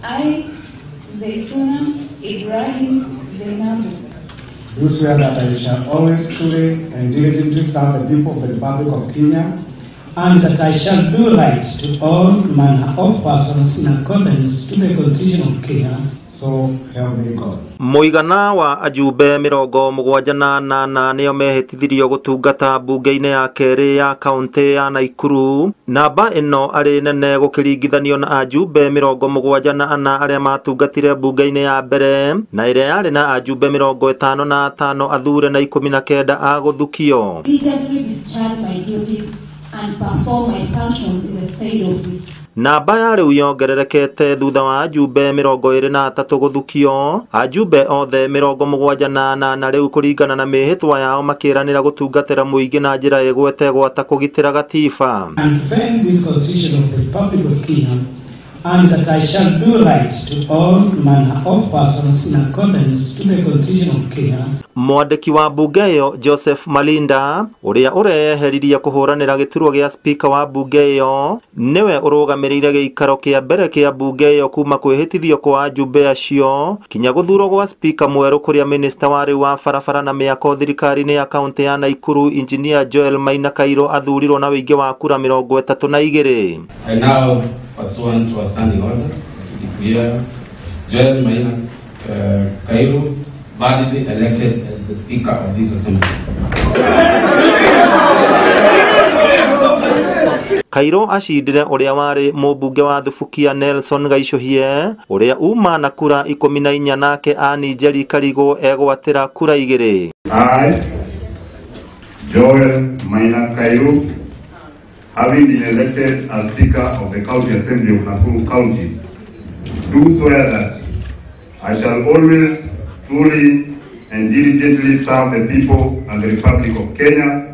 I, Ibrahim, do swear that I shall always truly and diligently serve the people of the Republic of Kenya, and that I shall do right to all manner of persons in accordance to the Constitution of Kenya. So help me God. Muigana wa ajumbe 78 nio mehitithirio gutungata mbunge-ini ya keri ya county ya Naikuru. Namba ino ari nene gukiringithanio na ajumbe 74 aria matungatire mbunge-ini ya mbere, na iria yari na ajumbe 55 athure na 19 a guthukio. Namba ya riu yongererekete thutha wa ajumbe 23 guthukio. Ajumbe othe 78 riu kuringana na mihitwa yao makiranira gutungatira muingi na njira igwete gwata kugitira gatiba. And that I shall do right to all manner of persons in accordance to the Constitution of Kenya. Mwandiki wa mbunge iyo Joseph Malinda, uria ureheririe kuhuranira gikirwo gia Spika wa mbunge iyo, niwe urugamirire giikaro kia mbere kia mbunge iyo kuma kwihitithio kwa ajumbe acio kinya guthurwo gwa Spika Mweru kuria minister wa riu wa barabara na miako thirikari-ini ya county ya Naikuru engineer Maina Kairu athurirwo na wingi wa kura 32. I now, pursuant to our standing orders, declare Maina Kairu validly elected as the Speaker of this Assembly. Kairu acindire uria wari mubunge wa subukia Nelson Gaichuhie, uria uuma na kura 14 nake Anne Karibu egwatira kura 2. I, Maina Kairu, having been elected as Speaker of the County Assembly of Nakuru County, do swear that I shall always truly and diligently serve the people and the Republic of Kenya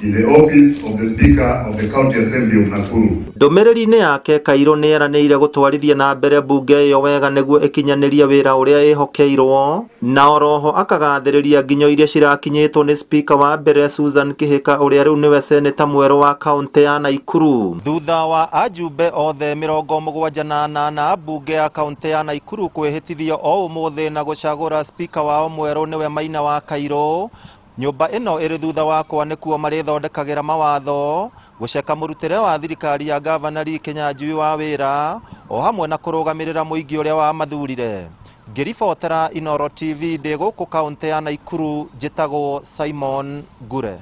in the office of the Speaker of the County Assembly of Nakuru. Ndumiriri-ini yake Kairu nieranĩire gutwarithia na mbere mbunge iyo wega niguo ikinyaniria wira uria ihokeirwo, na oroho akagathĩrĩria nginyo iria cirakinyĩtwo ni Spika wa mbere Susan Kihika uria riu niwe Senator Mweru wa county ya Naikuru. Thutha wa ajumbe othe 78 mbunge ya county ya Naikuru kwihitithio o umuthi na gucagura Spika wao Mweru niwe Maina wa Kairu, nyumba ino iri thutha wakwa nikuo marithondekagira mawatho guceka murutire wa thirikari ya Governor Kinyanjui wa wira o hamwe na kurugamirira muingi uria wa mathurire. Ngiribotera Inooro TV ndi guku county ya Naikuru, njitagwo Simon Gure.